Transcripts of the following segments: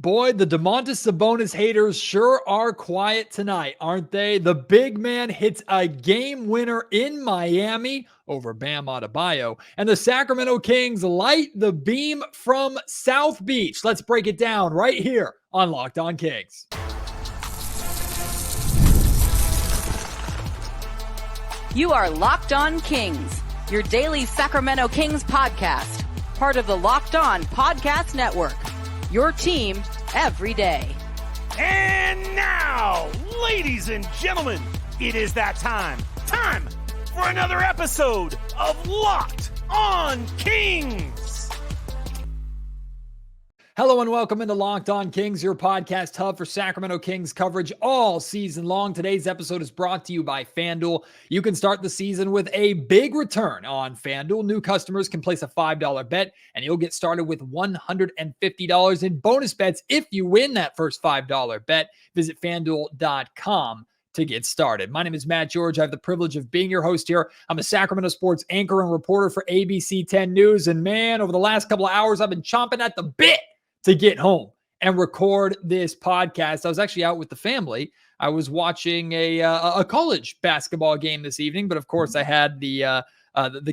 Boy, the Domantas Sabonis haters sure are quiet tonight, aren't they? The big man hits a game winner in Miami over Bam Adebayo, and the Sacramento Kings light the beam from South Beach. Let's break it down right here on Locked On Kings. You are Locked On Kings, your daily Sacramento Kings podcast, part of the Locked On Podcast Network. Your team every day. And now, ladies and gentlemen, it is that time. Time for another episode of Locked On Kings. Hello and welcome into Locked On Kings, your podcast hub for Sacramento Kings coverage all season long. Today's episode is brought to you by FanDuel. You can start the season with a big return on FanDuel. New customers can place a $5 bet and you'll get started with $150 in bonus bets if you win that first $5 bet. Visit FanDuel.com to get started. My name is Matt George. I have the privilege of being your host here. I'm a Sacramento sports anchor and reporter for ABC 10 News. And man, over the last couple of hours, I've been chomping at the bit to get home and record this podcast. I was actually out with the family. I was watching a college basketball game this evening, but of course I had the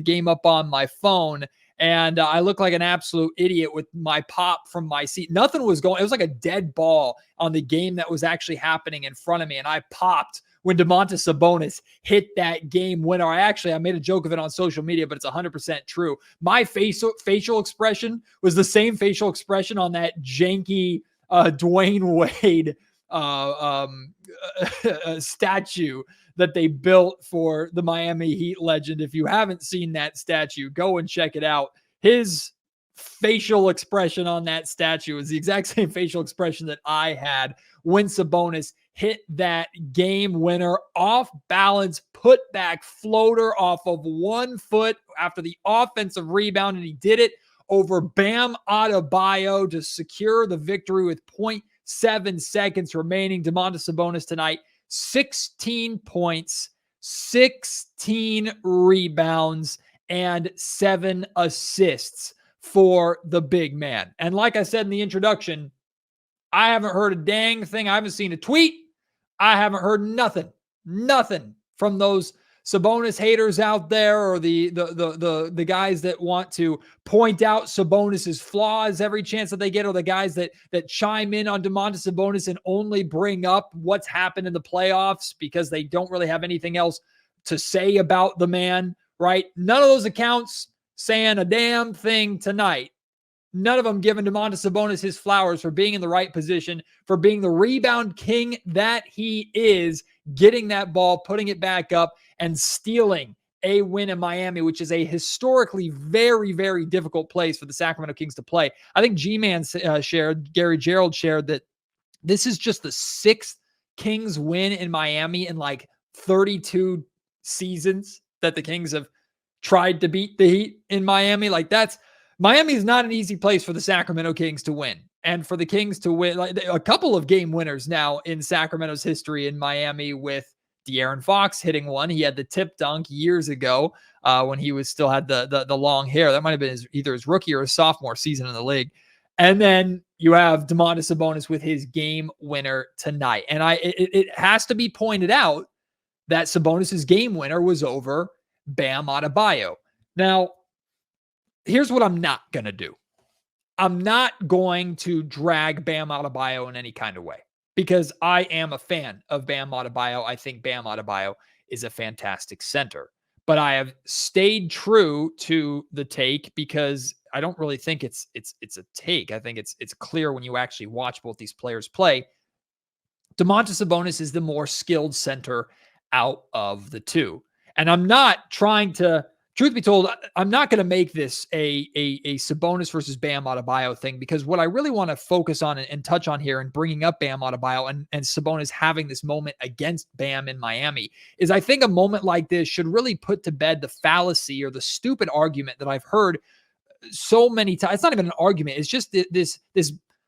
game up on my phone, and I looked like an absolute idiot with my pop from my seat. Nothing was going. It was like a dead ball on the game that was actually happening in front of me, and I popped when Domantas Sabonis hit that game winner. I made a joke of it on social media, but it's 100% true. My facial expression was the same facial expression on that janky Dwayne Wade statue that they built for the Miami Heat legend. If you haven't seen that statue, go and check it out. His facial expression on that statue is the exact same facial expression that I had when Sabonis hit that game winner off balance putback floater off of 1 foot after the offensive rebound. And he did it over Bam Adebayo to secure the victory with 0.7 seconds remaining. Domantas Sabonis tonight, 16 points, 16 rebounds, and 7 assists for the big man. And like I said in the introduction, I haven't heard a dang thing. I haven't seen a tweet. I haven't heard nothing from those Sabonis haters out there, or the guys that want to point out Sabonis's flaws every chance that they get, or the guys that chime in on Domantas Sabonis and only bring up what's happened in the playoffs because they don't really have anything else to say about the man, right? None of those accounts saying a damn thing tonight. None of them giving Domantas Sabonis his flowers for being in the right position, for being the rebound king that he is, getting that ball, putting it back up, and stealing a win in Miami, which is a historically very, very difficult place for the Sacramento Kings to play. I think G-Man Gary Gerald shared that this is just the 6th Kings win in Miami in like 32 seasons that the Kings have tried to beat the Heat in Miami. Miami is not an easy place for the Sacramento Kings to win, and for the Kings to win like a couple of game winners now in Sacramento's history in Miami, with De'Aaron Fox hitting one. He had the tip dunk years ago when he still had the long hair. That might have been either his rookie or his sophomore season in the league. And then you have Domantas Sabonis with his game winner tonight. And it has to be pointed out that Sabonis's game winner was over Bam Adebayo. Now, here's what I'm not going to do. I'm not going to drag Bam Adebayo in any kind of way, because I am a fan of Bam Adebayo. I think Bam Adebayo is a fantastic center. But I have stayed true to the take because I don't really think it's a take. I think it's clear when you actually watch both these players play. Domantas Sabonis is the more skilled center out of the two. And I'm not trying to, truth be told, I'm not going to make this a Sabonis versus Bam Adebayo thing, because what I really want to focus on and touch on here, and bringing up Bam Adebayo and Sabonis having this moment against Bam in Miami, is I think a moment like this should really put to bed the fallacy or the stupid argument that I've heard so many times. It's not even an argument. It's just this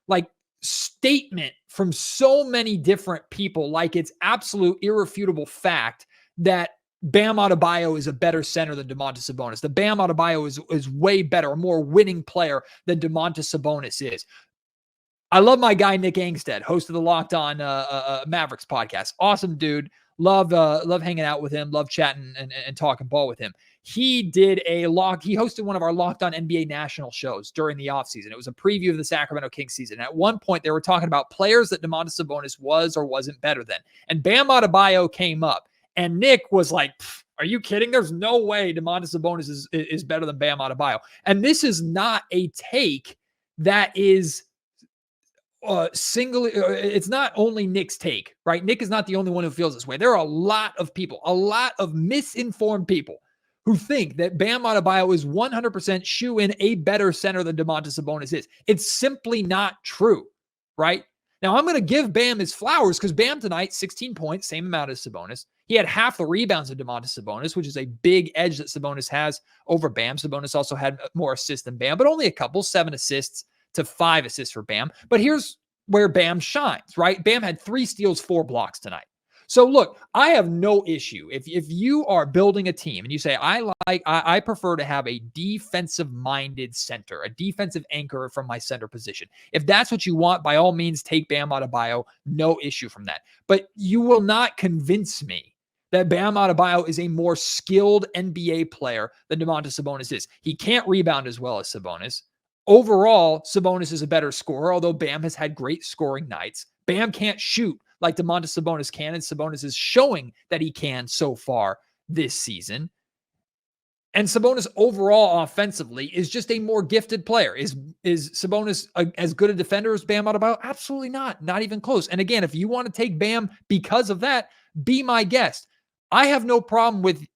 like statement from so many different people, like it's absolute irrefutable fact that Bam Adebayo is a better center than Domantas Sabonis. The Bam Adebayo is way better, a more winning player than Domantas Sabonis is. I love my guy, Nick Angstead, host of the Locked On Mavericks podcast. Awesome dude. Love hanging out with him. Love chatting and talking ball with him. He hosted one of our Locked On NBA national shows during the offseason. It was a preview of the Sacramento Kings season. At one point, they were talking about players that Domantas Sabonis was or wasn't better than. And Bam Adebayo came up. And Nick was like, are you kidding? There's no way Domantas Sabonis is better than Bam Adebayo. And this is not a take that is it's not only Nick's take, right? Nick is not the only one who feels this way. There are a lot of people, a lot of misinformed people who think that Bam Adebayo is 100% shoe-in a better center than Domantas Sabonis is. It's simply not true, right? Now, I'm going to give Bam his flowers because Bam tonight, 16 points, same amount as Sabonis. He had half the rebounds of Domantas Sabonis, which is a big edge that Sabonis has over Bam. Sabonis also had more assists than Bam, but only a couple, 7 assists to 5 assists for Bam. But here's where Bam shines, right? Bam had 3 steals, 4 blocks tonight. So look, I have no issue. If you are building a team and you say, I prefer to have a defensive-minded center, a defensive anchor from my center position. If that's what you want, by all means, take Bam Adebayo. No issue from that. But you will not convince me that Bam Adebayo is a more skilled NBA player than Domantas Sabonis is. He can't rebound as well as Sabonis. Overall, Sabonis is a better scorer, although Bam has had great scoring nights. Bam can't shoot like Domantas Sabonis can, and Sabonis is showing that he can so far this season. And Sabonis overall offensively is just a more gifted player. Is Sabonis as good a defender as Bam Adebayo? Absolutely not. Not even close. And again, if you want to take Bam because of that, be my guest. I have no problem with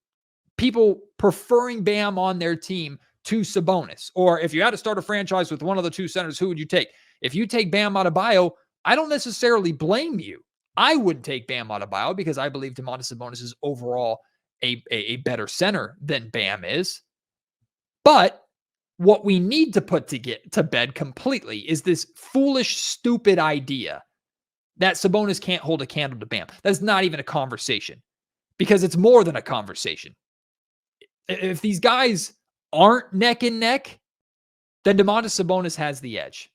people preferring Bam on their team to Sabonis. Or if you had to start a franchise with one of the 2 centers, who would you take? If you take Bam Adebayo, I don't necessarily blame you. I would take Bam Adebayo because I believe Domantas Sabonis is overall a better center than Bam is. But what we need to put to bed completely is this foolish, stupid idea that Sabonis can't hold a candle to Bam. That's not even a conversation because it's more than a conversation. If these guys aren't neck and neck, then Domantas Sabonis has the edge.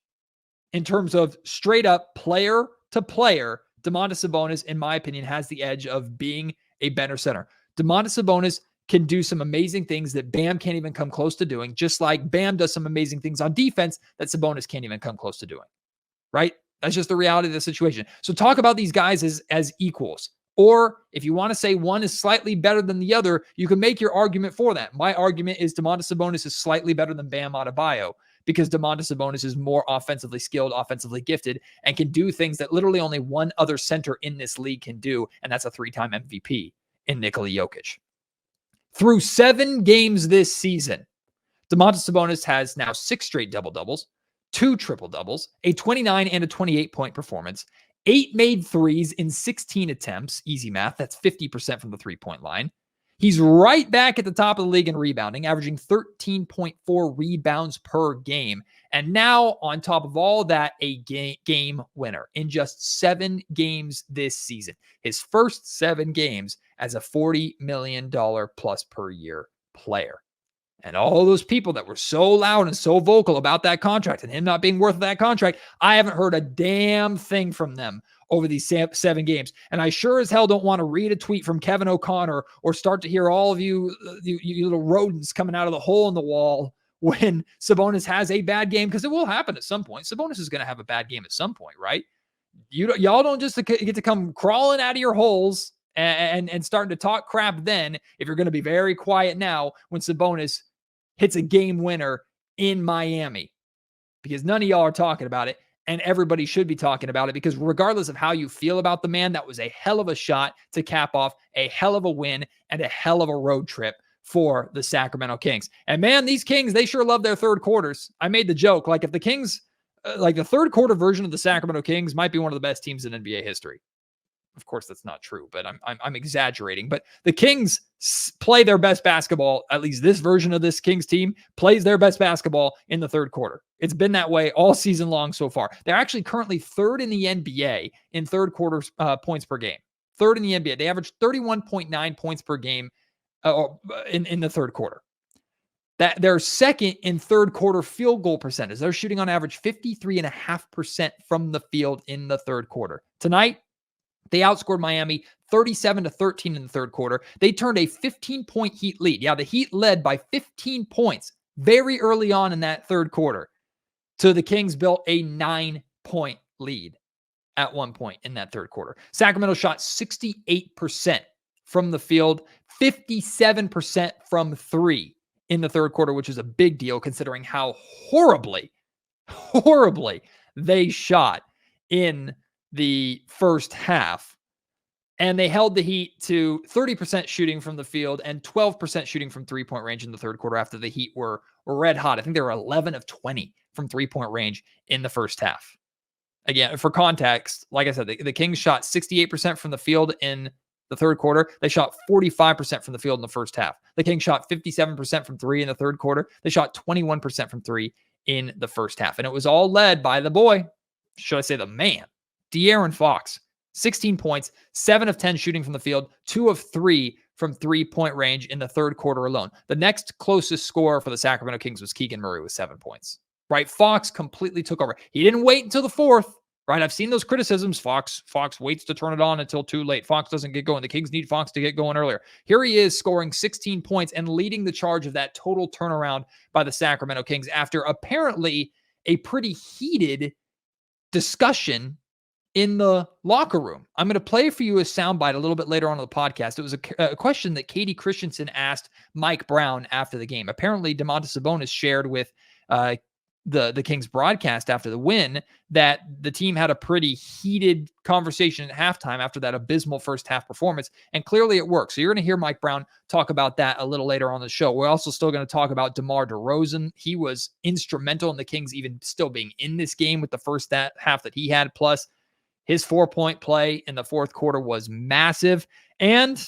In terms of straight up player to player, Domantas Sabonis, in my opinion, has the edge of being a better center. Domantas Sabonis can do some amazing things that Bam can't even come close to doing, just like Bam does some amazing things on defense that Sabonis can't even come close to doing, right? That's just the reality of the situation. So talk about these guys as equals. Or if you want to say one is slightly better than the other, you can make your argument for that. My argument is Domantas Sabonis is slightly better than Bam Adebayo because Domantas Sabonis is more offensively skilled, offensively gifted, and can do things that literally only one other center in this league can do, and that's a 3-time MVP in Nikola Jokic. Through 7 games this season, Domantas Sabonis has now 6 straight double-doubles, 2 triple-doubles, a 29 and a 28-point performance, 8 made threes in 16 attempts. Easy math. That's 50% from the 3-point line. He's right back at the top of the league in rebounding, averaging 13.4 rebounds per game. And now, on top of all that, a game winner in just 7 games this season. His first 7 games as a $40 million plus per year player. And all those people that were so loud and so vocal about that contract and him not being worth that contract, I haven't heard a damn thing from them over these 7 games. And I sure as hell don't want to read a tweet from Kevin O'Connor or start to hear all of you little rodents coming out of the hole in the wall when Sabonis has a bad game, because it will happen at some point. Sabonis is going to have a bad game at some point, right? Y'all don't just get to come crawling out of your holes and starting to talk crap then if you're going to be very quiet now when Sabonis hits a game winner in Miami, because none of y'all are talking about it, and everybody should be talking about it, because regardless of how you feel about the man, that was a hell of a shot to cap off a hell of a win and a hell of a road trip for the Sacramento Kings. And man, these Kings, they sure love their third quarters. I made the joke, like if the Kings, like the third quarter version of the Sacramento Kings might be one of the best teams in NBA history. Of course, that's not true, but I'm exaggerating. But the Kings play their best basketball, at least this version of this Kings team plays their best basketball in the third quarter. It's been that way all season long so far. They're actually currently 3rd in the NBA in third quarter points per game. 3rd in the NBA. They average 31.9 points per game in the third quarter. That they're second in third quarter field goal percentage. They're shooting on average 53.5% from the field in the third quarter. Tonight, they outscored Miami 37-13 in the third quarter. They turned a 15-point Heat lead. Yeah, the Heat led by 15 points very early on in that third quarter. So the Kings built a 9-point lead at one point in that third quarter. Sacramento shot 68% from the field, 57% from three in the third quarter, which is a big deal considering how horribly they shot in the first half. And they held the Heat to 30% shooting from the field and 12% shooting from three-point range in the third quarter after the Heat were red hot. I think they were 11 of 20 from three-point range in the first half. Again, for context, like I said, the Kings shot 68% from the field in the third quarter. They shot 45% from the field in the first half. The Kings shot 57% from three in the third quarter. They shot 21% from three in the first half. And it was all led by the boy, should I say the man, De'Aaron Fox. 16 points, 7 of 10 shooting from the field, 2 of 3 from three-point range in the third quarter alone. The next closest scorer for the Sacramento Kings was Keegan Murray with 7 points. Right? Fox completely took over. He didn't wait until the fourth. Right? I've seen those criticisms. Fox waits to turn it on until too late. Fox doesn't get going. The Kings need Fox to get going earlier. Here he is scoring 16 points and leading the charge of that total turnaround by the Sacramento Kings after apparently a pretty heated discussion in the locker room. I'm going to play for you a soundbite a little bit later on in the podcast. It was a question that Katie Christensen asked Mike Brown after the game. Apparently, Domantas Sabonis shared with the Kings broadcast after the win that the team had a pretty heated conversation at halftime after that abysmal first half performance, and clearly it worked. So you're going to hear Mike Brown talk about that a little later on the show. We're also still going to talk about DeRozan. He was instrumental in the Kings even still being in this game with the first half that he had, plus his 4-point play in the fourth quarter was massive. And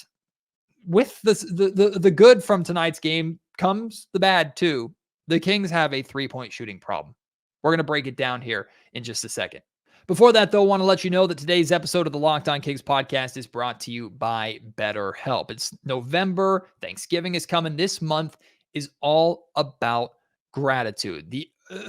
with the good from tonight's game comes the bad too. The Kings have a 3-point shooting problem. We're going to break it down here in just a second. Before that, though, I want to let you know that today's episode of the Locked On Kings podcast is brought to you by BetterHelp. It's November. Thanksgiving is coming. This month is all about gratitude.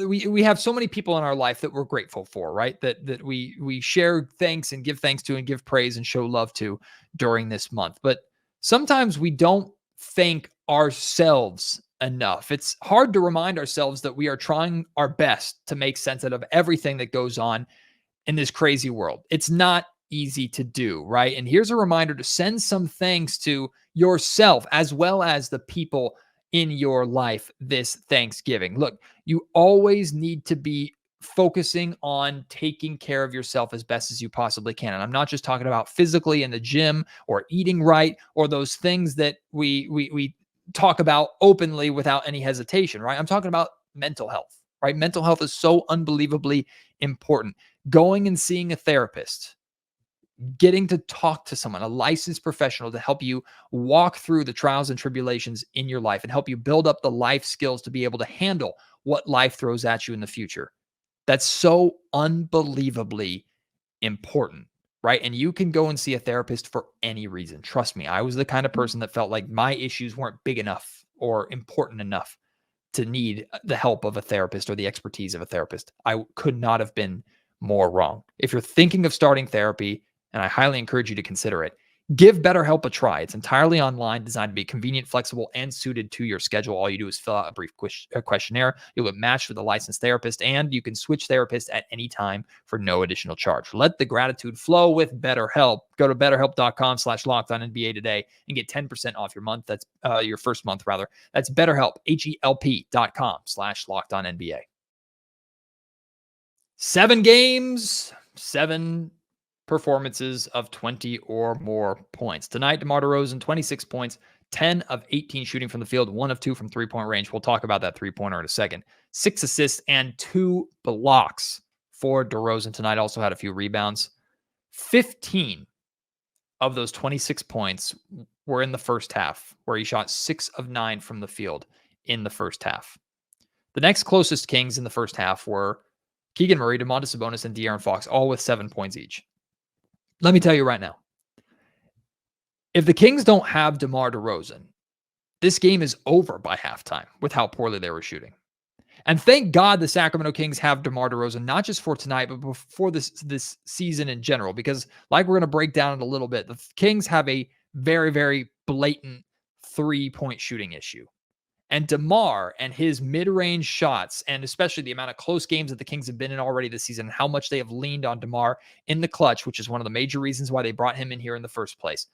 We have so many people in our life that we're grateful for, right? That we share thanks and give thanks to and give praise and show love to during this month. But sometimes we don't thank ourselves enough. It's hard to remind ourselves that we are trying our best to make sense out of everything that goes on in this crazy world. It's not easy to do, right? And here's a reminder to send some thanks to yourself as well as the people in your life this Thanksgiving. Look, you always need to be focusing on taking care of yourself as best as you possibly can. And I'm not just talking about physically in the gym or eating right or those things that we talk about openly without any hesitation, right? I'm talking about mental health, right? Mental health is so unbelievably important. Going and seeing a therapist, getting to talk to someone, a licensed professional to help you walk through the trials and tribulations in your life and help you build up the life skills to be able to handle what life throws at you in the future. That's so unbelievably important, right? And you can go and see a therapist for any reason. Trust me, I was the kind of person that felt like my issues weren't big enough or important enough to need the help of a therapist or the expertise of a therapist. I could not have been more wrong. If you're thinking of starting therapy, and I highly encourage you to consider it, give BetterHelp a try. It's entirely online, designed to be convenient, flexible, and suited to your schedule. All you do is fill out a brief questionnaire. You'll get matched with a licensed therapist, and you can switch therapists at any time for no additional charge. Let the gratitude flow with BetterHelp. Go to betterhelp.com/LockedOnNBA today and get 10% off your month. That's your first month, rather. That's BetterHelp, HELP.com/LockedOnNBA. 7 games, 7 performances of 20 or more points. Tonight, DeMar DeRozan, 26 points, 10 of 18 shooting from the field, 1 of 2 from three-point range. We'll talk about that three-pointer in a second. 6 assists and 2 blocks for DeRozan tonight. Also had a few rebounds. 15 of those 26 points were in the first half, where he shot 6 of 9 from the field in the first half. The next closest Kings in the first half were Keegan Murray, Domantas Sabonis, and De'Aaron Fox, all with 7 points each. Let me tell you right now, if the Kings don't have DeMar DeRozan, this game is over by halftime with how poorly they were shooting. And thank God the Sacramento Kings have DeMar DeRozan, not just for tonight, but for this season in general, because like we're going to break down it a little bit, the Kings have a very, very blatant 3-point shooting issue. And DeMar and his mid-range shots, and especially the amount of close games that the Kings have been in already this season, how much they have leaned on DeMar in the clutch, which is one of the major reasons why they brought him in here in the first place.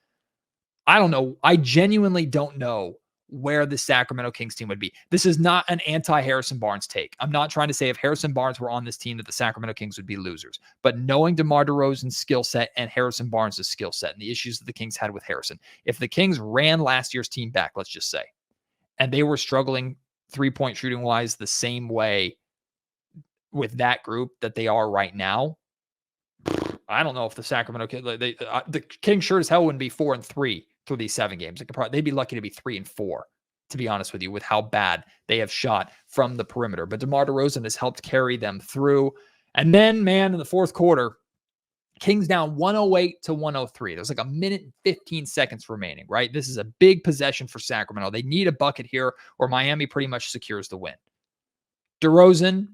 I don't know. I genuinely don't know where the Sacramento Kings team would be. This is not an anti-Harrison Barnes take. I'm not trying to say if Harrison Barnes were on this team that the Sacramento Kings would be losers. But knowing DeMar DeRozan's skill set and Harrison Barnes' skill set and the issues that the Kings had with Harrison, if the Kings ran last year's team back, let's just say, and they were struggling 3-point shooting wise the same way with that group that they are right now, I don't know if the Sacramento the Kings sure as hell wouldn't be 4-3 through these 7 games. They'd be lucky to be 3-4, to be honest with you, with how bad they have shot from the perimeter. But DeMar DeRozan has helped carry them through. And then, man, in the fourth quarter, Kings down 108-103. There's like a minute and 15 seconds remaining, right? This is a big possession for Sacramento. They need a bucket here, or Miami pretty much secures the win. DeRozan,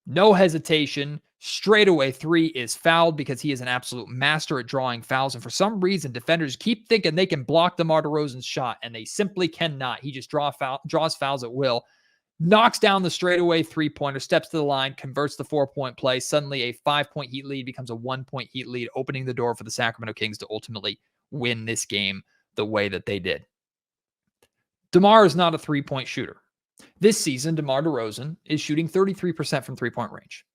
no hesitation, straightaway 3 is fouled because he is an absolute master at drawing fouls. And for some reason, defenders keep thinking they can block DeMar DeRozan's shot, and they simply cannot. He just draws fouls at will, knocks down the straightaway 3-pointer, steps to the line, converts the 4-point play. Suddenly a 5-point Heat lead becomes a 1-point Heat lead, opening the door for the Sacramento Kings to ultimately win this game the way that they did. DeMar is not a 3-point shooter. This season, DeMar DeRozan is shooting 33% from 3-point range.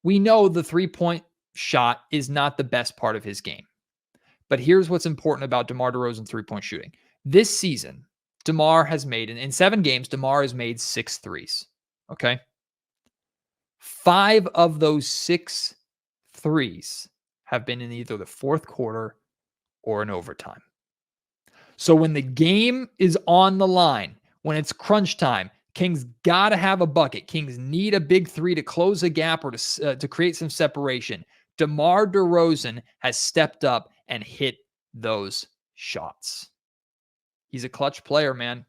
We know the 3-point shot is not the best part of his game. But here's what's important about DeMar DeRozan 3-point shooting. This season, DeMar has made, in 7 games, DeMar has made 6 threes. Okay? 5 of those 6 threes have been in either the fourth quarter or in overtime. So when the game is on the line, when it's crunch time, Kings got to have a bucket. Kings need a big 3 to close a gap or to create some separation. DeMar DeRozan has stepped up and hit those shots. He's a clutch player, man.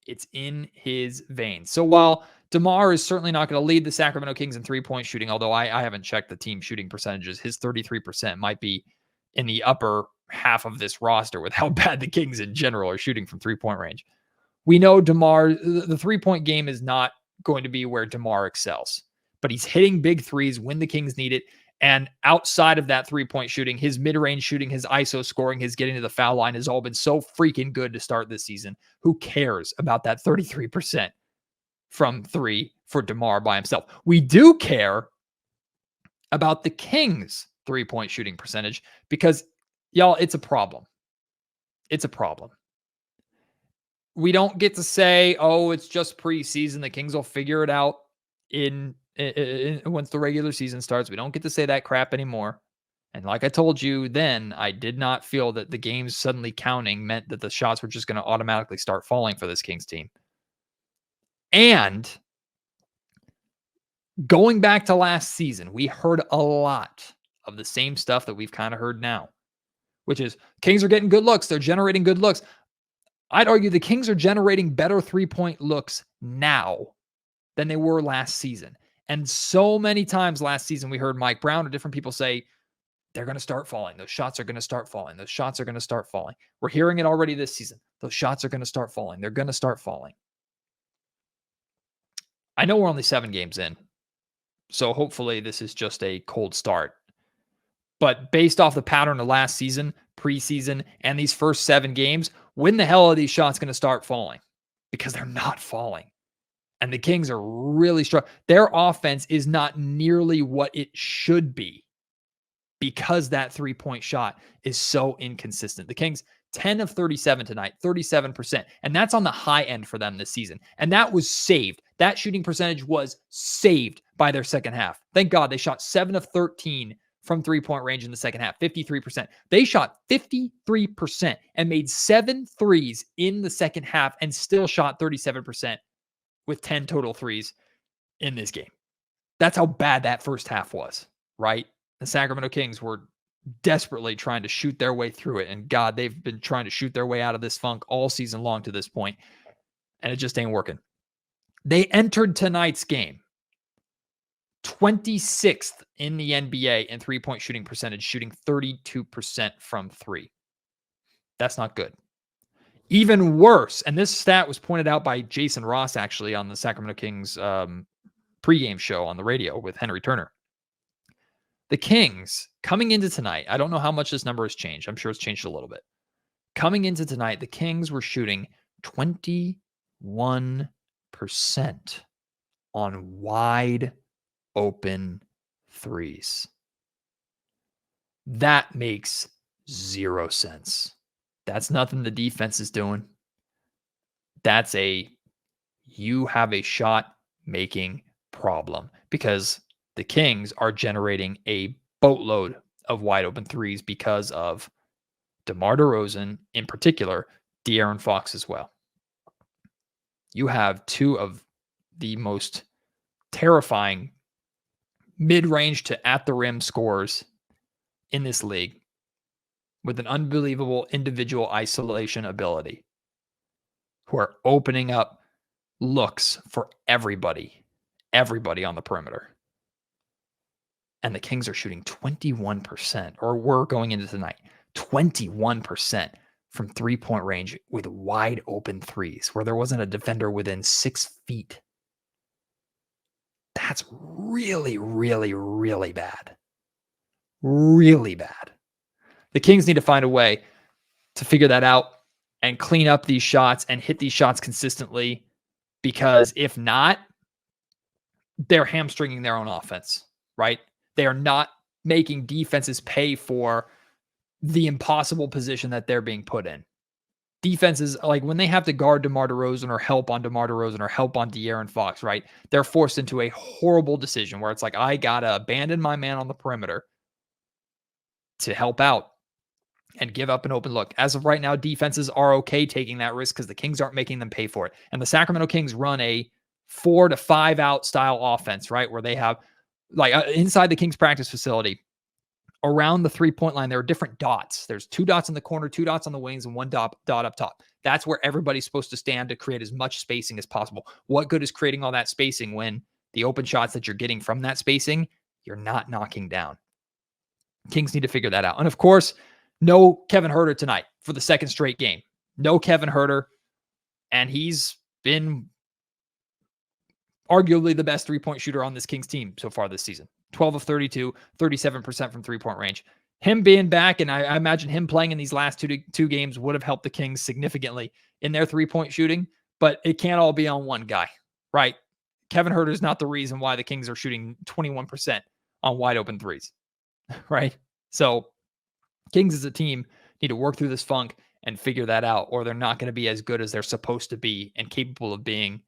It's in his veins. So while DeMar is certainly not going to lead the Sacramento Kings in 3-point shooting, although I haven't checked the team shooting percentages, his 33% might be in the upper half of this roster with how bad the Kings in general are shooting from 3-point range. We know DeMar, the 3-point game is not going to be where DeMar excels, but he's hitting big threes when the Kings need it. And outside of that 3-point shooting, his mid-range shooting, his ISO scoring, his getting to the foul line has all been so freaking good to start this season. Who cares about that 33% from 3 for DeMar by himself? We do care about the Kings' 3-point shooting percentage because, y'all, it's a problem. It's a problem. We don't get to say, oh, it's just preseason. The Kings will figure it out in once the regular season starts. We don't get to say that crap anymore. And like I told you then, I did not feel that the games suddenly counting meant that the shots were just going to automatically start falling for this Kings team. And going back to last season, we heard a lot of the same stuff that we've kind of heard now, which is Kings are getting good looks. They're generating good looks. I'd argue the Kings are generating better 3-point looks now than they were last season. And so many times last season, we heard Mike Brown or different people say, they're going to start falling. Those shots are going to start falling. Those shots are going to start falling. We're hearing it already this season. Those shots are going to start falling. They're going to start falling. I know we're only 7 games in, so hopefully this is just a cold start. But based off the pattern of last season, preseason, and these first 7 games, when the hell are these shots going to start falling? Because they're not falling. And the Kings are really strong. Their offense is not nearly what it should be because that 3-point shot is so inconsistent. The Kings, 10 of 37 tonight, 37%. And that's on the high end for them this season. And that was saved. That shooting percentage was saved by their second half. Thank God they shot 7 of 13 from 3-point range in the second half, 53%. They shot 53% and made 7 threes in the second half and still shot 37% with 10 total threes in this game. That's how bad that first half was, right? The Sacramento Kings were desperately trying to shoot their way through it. And God, they've been trying to shoot their way out of this funk all season long to this point, and it just ain't working. They entered tonight's game 26th in the NBA in three-point shooting percentage, shooting 32% from three. That's not good. Even worse, and this stat was pointed out by Jason Ross actually on the Sacramento Kings pregame show on the radio with Henry Turner. The Kings, coming into tonight, I don't know how much this number has changed. I'm sure it's changed a little bit. Coming into tonight, the Kings were shooting 21% on wide open threes. That makes zero sense. That's nothing the defense is doing. That's you have a shot making problem because the Kings are generating a boatload of wide open threes because of DeMar DeRozan in particular, De'Aaron Fox as well. You have two of the most terrifying mid-range to at the rim scorers in this league with an unbelievable individual isolation ability who are opening up looks for everybody on the perimeter. And the Kings are shooting 21%, or were going into tonight, 21% from three-point range with wide open threes where there wasn't a defender within 6 feet. That's really, really, really bad. Really bad. The Kings need to find a way to figure that out and clean up these shots and hit these shots consistently, because if not, they're hamstringing their own offense, right? They are not making defenses pay for the impossible position that they're being put in. Defenses, like when they have to guard DeMar DeRozan or help on DeMar DeRozan or help on De'Aaron Fox, right? They're forced into a horrible decision where it's like, I got to abandon my man on the perimeter to help out and give up an open look. As of right now, defenses are okay taking that risk because the Kings aren't making them pay for it. And the Sacramento Kings run a 4 to 5 out style offense, right? Where they have inside the Kings practice facility, around the 3-point line, there are different dots. There's 2 dots in the corner, 2 dots on the wings, and 1 dot up top. That's where everybody's supposed to stand to create as much spacing as possible. What good is creating all that spacing when the open shots that you're getting from that spacing, you're not knocking down? Kings need to figure that out. And of course, no Kevin Huerter tonight for the second straight game. No Kevin Huerter. And he's been arguably the best 3-point shooter on this Kings team so far this season. 12 of 32, 37% from 3-point range. Him being back, and I imagine him playing in these last two games would have helped the Kings significantly in their 3-point shooting, but it can't all be on one guy, right? Kevin Huerter is not the reason why the Kings are shooting 21% on wide open threes, right? So Kings as a team need to work through this funk and figure that out, or they're not going to be as good as they're supposed to be and capable of being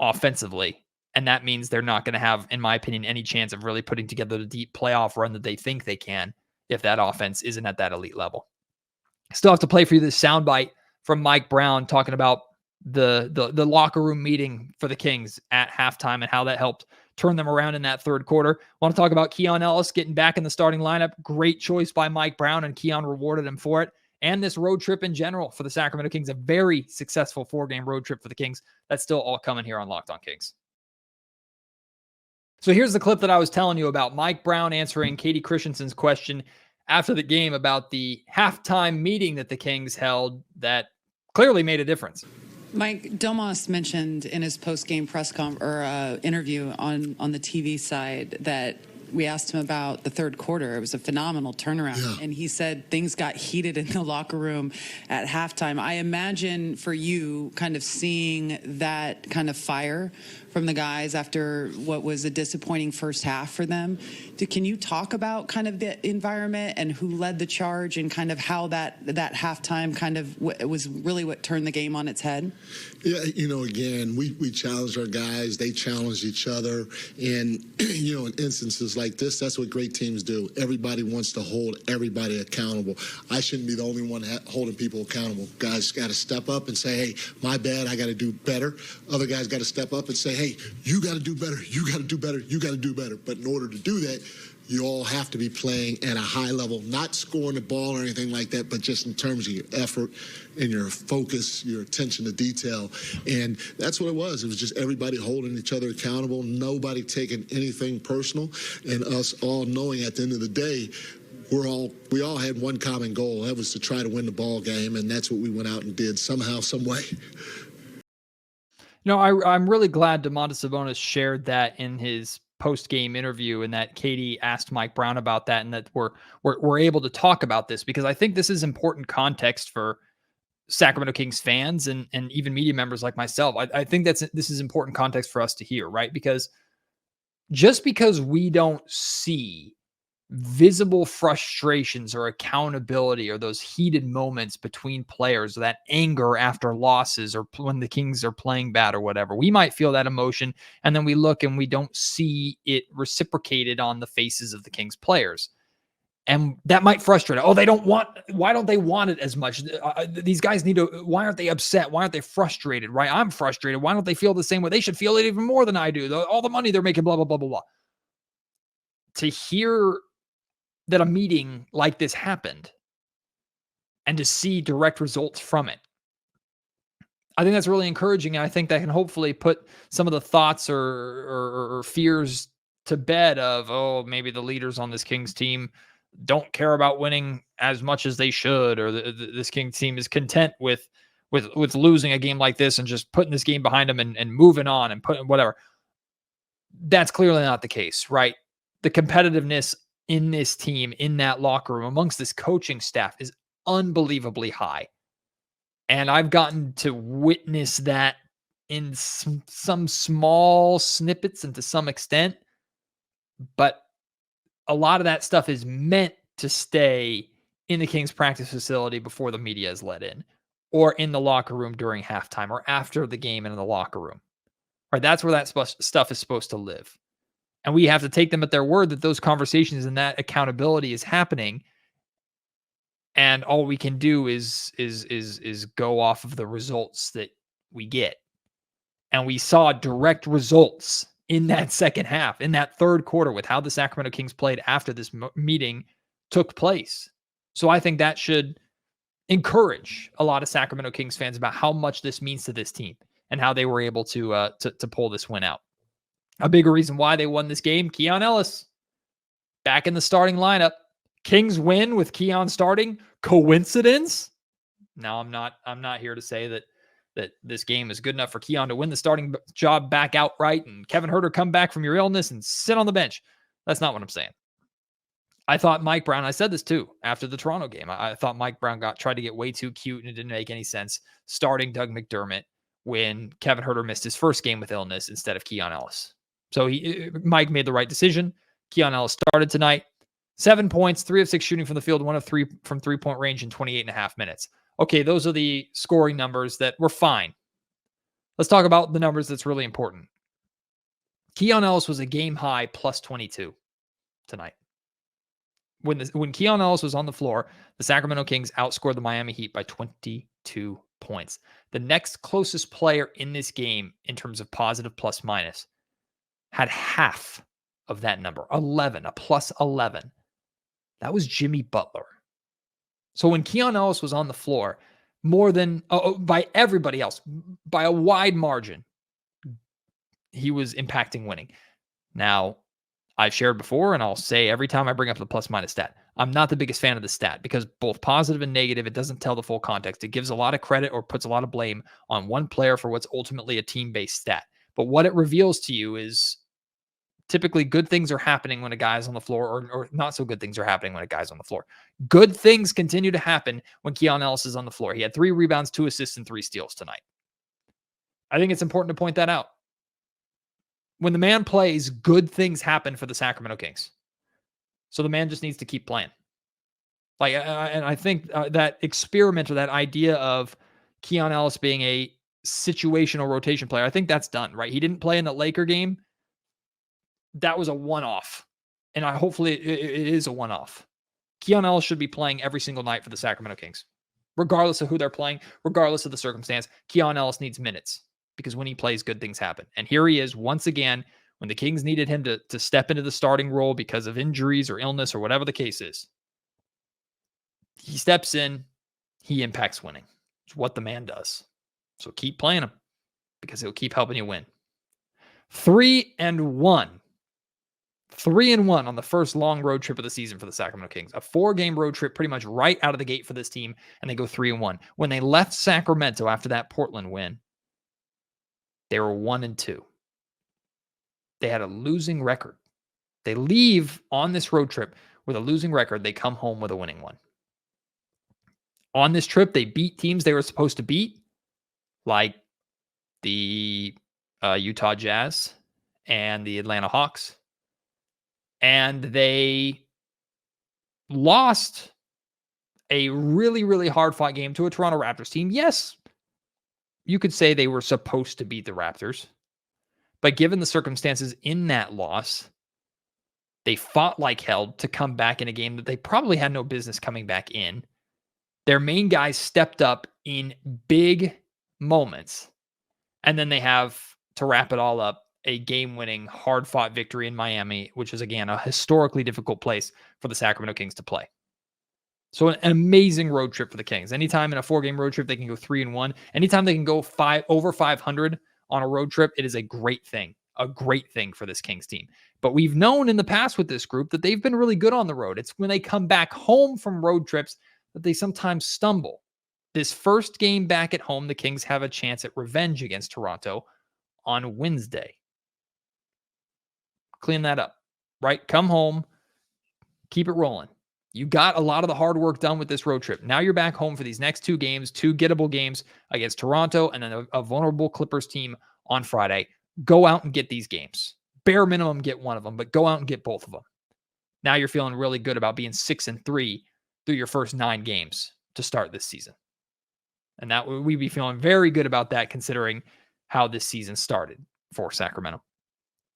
offensively. And that means they're not going to have, in my opinion, any chance of really putting together the deep playoff run that they think they can if that offense isn't at that elite level. Still have to play for you this soundbite from Mike Brown talking about the locker room meeting for the Kings at halftime and how that helped turn them around in that third quarter. Want to talk about Keon Ellis getting back in the starting lineup. Great choice by Mike Brown, and Keon rewarded him for it. And this road trip in general for the Sacramento Kings, a very successful 4-game road trip for the Kings. That's still all coming here on Locked On Kings. So here's the clip that I was telling you about. Mike Brown answering Katie Christensen's question after the game about the halftime meeting that the Kings held that clearly made a difference. Mike, Domas mentioned in his post-game interview on the TV side that we asked him about the third quarter. It was a phenomenal turnaround. Yeah. And he said things got heated in the locker room at halftime. I imagine for you kind of seeing that kind of fire from the guys after what was a disappointing first half for them. Can you talk about kind of the environment and who led the charge and kind of how that halftime kind of was really what turned the game on its head? Yeah, again, we challenged our guys. They challenged each other. And, in instances like this, that's what great teams do. Everybody wants to hold everybody accountable. I shouldn't be the only one holding people accountable. Guys got to step up and say, hey, my bad, I got to do better. Other guys got to step up and say, hey, you got to do better, you got to do better, you got to do better. But in order to do that, You all have to be playing at a high level, not scoring the ball or anything like that, but just in terms of your effort and your focus, your attention to detail. And that's what it was. It was just everybody holding each other accountable, nobody taking anything personal, and us all knowing at the end of the day, we all had one common goal. That was to try to win the ball game, and that's what we went out and did somehow, some way. No, I'm really glad Domantas Sabonis shared that in his post-game interview, and that Katie asked Mike Brown about that, and that we're able to talk about this, because I think this is important context for Sacramento Kings fans and even media members like myself. I think this is important context for us to hear, right? Because just because we don't see visible frustrations or accountability or those heated moments between players, that anger after losses or when the Kings are playing bad or whatever, we might feel that emotion, and then we look and we don't see it reciprocated on the faces of the Kings players. And that might frustrate. Why don't they want it as much? These guys need to, why aren't they upset? Why aren't they frustrated, right? I'm frustrated. Why don't they feel the same way? They should feel it even more than I do. All the money they're making, blah, blah, blah, blah, blah. To hear that a meeting like this happened and to see direct results from it, I think that's really encouraging. And I think that can hopefully put some of the thoughts or fears to bed of, oh, maybe the leaders on this Kings team don't care about winning as much as they should, or this Kings team is content with losing a game like this and just putting this game behind them and moving on and putting whatever. That's clearly not the case, right? The competitiveness in this team, in that locker room, amongst this coaching staff is unbelievably high. And I've gotten to witness that in some small snippets and to some extent, but a lot of that stuff is meant to stay in the Kings practice facility before the media is let in, or in the locker room during halftime, or after the game in the locker room. Right? That's where that stuff is supposed to live. And we have to take them at their word that those conversations and that accountability is happening. And all we can do is go off of the results that we get. And we saw direct results in that second half, in that third quarter, with how the Sacramento Kings played after this meeting took place. So I think that should encourage a lot of Sacramento Kings fans about how much this means to this team and how they were able to pull this win out. A bigger reason why they won this game, Keon Ellis back in the starting lineup. Kings win with Keon starting. Coincidence? Now, I'm not here to say that this game is good enough for Keon to win the starting job back outright and Kevin Huerter come back from your illness and sit on the bench. That's not what I'm saying. I thought Mike Brown, I said this too after the Toronto game, I thought Mike Brown tried to get way too cute, and it didn't make any sense starting Doug McDermott when Kevin Huerter missed his first game with illness instead of Keon Ellis. So Mike made the right decision. Keon Ellis started tonight. 7 points, 3 of 6 shooting from the field, 1 of 3 from three-point range in 28.5 minutes. Okay, those are the scoring numbers that were fine. Let's talk about the numbers that's really important. Keon Ellis was a game high plus 22 tonight. When Keon Ellis was on the floor, the Sacramento Kings outscored the Miami Heat by 22 points. The next closest player in this game in terms of positive plus minus had half of that number, 11, a plus 11. That was Jimmy Butler. So when Keon Ellis was on the floor, more than by everybody else, by a wide margin, he was impacting winning. Now, I've shared before, and I'll say every time I bring up the plus minus stat, I'm not the biggest fan of the stat because both positive and negative, it doesn't tell the full context. It gives a lot of credit or puts a lot of blame on one player for what's ultimately a team-based stat. But what it reveals to you is typically good things are happening when a guy's on the floor, or not so good things are happening when a guy's on the floor. Good things continue to happen when Keon Ellis is on the floor. He had 3 rebounds, 2 assists, and 3 steals tonight. I think it's important to point that out. When the man plays, good things happen for the Sacramento Kings. So the man just needs to keep playing. And I think that experiment or that idea of Keon Ellis being a situational rotation player, I think that's done, right? He didn't play in the Laker game. That was a one-off. And hopefully it is a one-off. Keon Ellis should be playing every single night for the Sacramento Kings. Regardless of who they're playing, regardless of the circumstance, Keon Ellis needs minutes. Because when he plays, good things happen. And here he is once again when the Kings needed him to step into the starting role because of injuries or illness or whatever the case is, he steps in, he impacts winning. It's what the man does. So keep playing him because he'll keep helping you win. 3-1. 3-1 on the first long road trip of the season for the Sacramento Kings. A 4-game road trip pretty much right out of the gate for this team, and they go 3-1. When they left Sacramento after that Portland win, they were 1-2. They had a losing record. They leave on this road trip with a losing record. They come home with a winning one. On this trip, they beat teams they were supposed to beat, like the Utah Jazz and the Atlanta Hawks. And they lost a really, really hard-fought game to a Toronto Raptors team. Yes, you could say they were supposed to beat the Raptors. But given the circumstances in that loss, they fought like hell to come back in a game that they probably had no business coming back in. Their main guys stepped up in big moments. And then they have, to wrap it all up, a game-winning, hard-fought victory in Miami, which is, again, a historically difficult place for the Sacramento Kings to play. So an amazing road trip for the Kings. Anytime in a 4-game road trip, they can go 3-1. Anytime they can go over 500 on a road trip, it is a great thing for this Kings team. But we've known in the past with this group that they've been really good on the road. It's when they come back home from road trips that they sometimes stumble. This first game back at home, the Kings have a chance at revenge against Toronto on Wednesday. Clean that up, right? Come home, keep it rolling. You got a lot of the hard work done with this road trip. Now you're back home for these next 2 games, 2 gettable games against Toronto and then a vulnerable Clippers team on Friday. Go out and get these games. Bare minimum, get one of them, but go out and get both of them. Now you're feeling really good about being 6-3 through your first 9 games to start this season. And that we'd be feeling very good about that considering how this season started for Sacramento.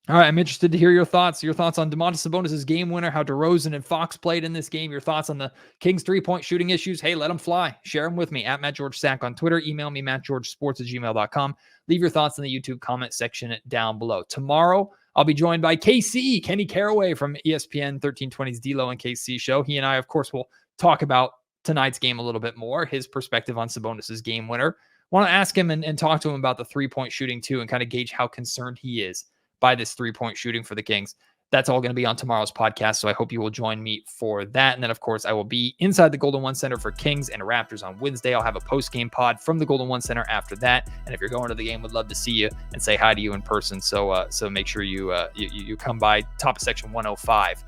All right, I'm interested to hear your thoughts. Your thoughts on Domantas Sabonis' game winner, how DeRozan and Fox played in this game. Your thoughts on the Kings 3-point shooting issues. Hey, let them fly. Share them with me at MattGeorgeSack on Twitter. Email me, mattgeorgesports@gmail.com. Leave your thoughts in the YouTube comment section down below. Tomorrow, I'll be joined by KC, Kenny Caraway from ESPN 1320's D-Lo and KC show. He and I, of course, will talk about tonight's game a little bit more, his perspective on Sabonis' game winner. Want to ask him and talk to him about the 3-point shooting too and kind of gauge how concerned he is by this 3-point shooting for the Kings. That's all going to be on tomorrow's podcast, so I hope you will join me for that. And then, of course, I will be inside the Golden One Center for Kings and Raptors on Wednesday. I'll have a post-game pod from the Golden One Center after that. And if you're going to the game, would love to see you and say hi to you in person. So make sure you come by top of section 105.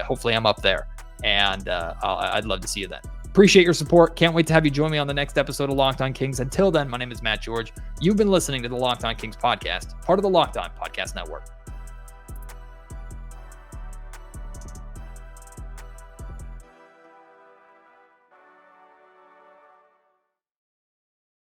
Hopefully I'm up there, and I'd love to see you then. Appreciate your support. Can't wait to have you join me on the next episode of Locked On Kings. Until then, my name is Matt George. You've been listening to the Locked On Kings podcast, part of the Locked On Podcast Network.